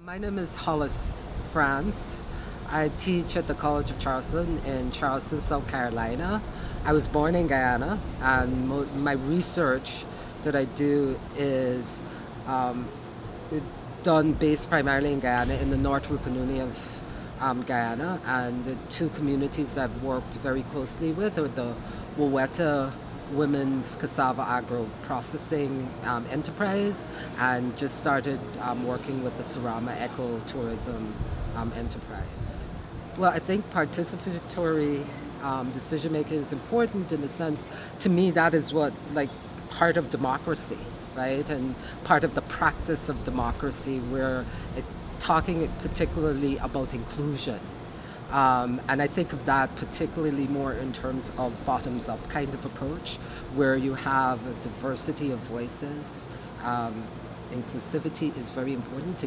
My name is Hollis, France. I teach at the College of Charleston in Charleston, South Carolina. I was born in Guyana, and my research that I do is um, done based primarily in Guyana, in the North Rupununi of Guyana, and the two communities that I've worked very closely with are the Waweta Women's Cassava Agro Processing Enterprise, and just started working with the Surama Ecotourism Enterprise. Well, I think participatory decision making is important in the sense, to me, that is what, like, part of democracy, right? And part of the practice of democracy, where talking particularly about inclusion. And I think of that particularly more in terms of bottoms-up kind of approach, where you have a diversity of voices. Inclusivity is very important to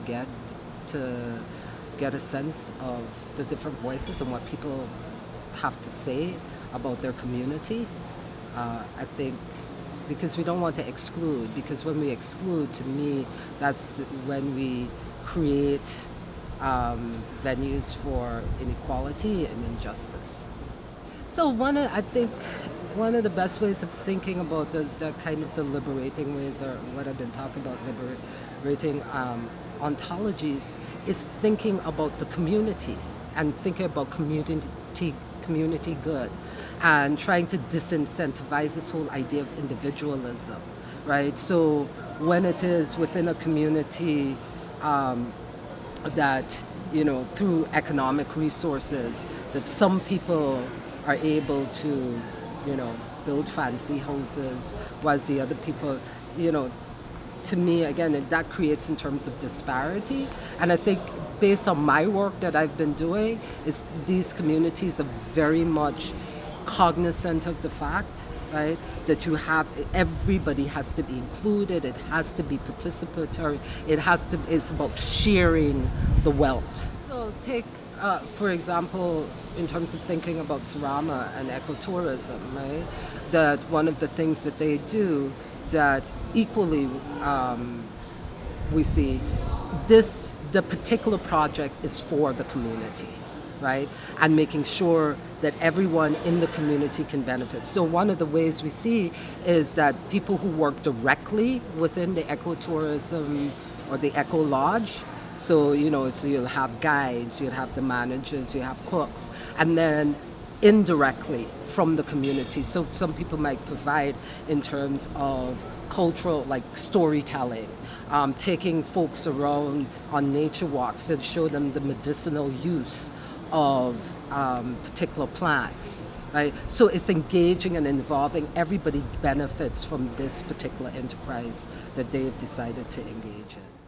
get a sense of the different voices and what people have to say about their community. I think because we don't want to exclude, because when we exclude, to me, that's when we create venues for inequality and injustice. So I think one of the best ways of thinking about the kind of the liberating ways, or what I've been talking about, liberating ontologies, is thinking about the community and thinking about community good, and trying to disincentivize this whole idea of individualism, right? So when it is within a community that, through economic resources, that some people are able to, build fancy houses, whilst the other people, to me, again, that creates in terms of disparity. And I think based on my work that I've been doing, is these communities are very much cognizant of the fact, right, that everybody has to be included, it has to be participatory, it's about sharing the wealth. So take, for example, in terms of thinking about Surama and ecotourism, right, that one of the things that they do that equally we see, the particular project is for the community, right? And making sure that everyone in the community can benefit. So one of the ways we see is that people who work directly within the ecotourism or the eco lodge, so you'll have guides, you'll have the managers, you have cooks, and then indirectly from the community. So some people might provide in terms of cultural, like storytelling, taking folks around on nature walks to show them the medicinal use of particular plants, right? So it's engaging and involving. Everybody benefits from this particular enterprise that they've decided to engage in.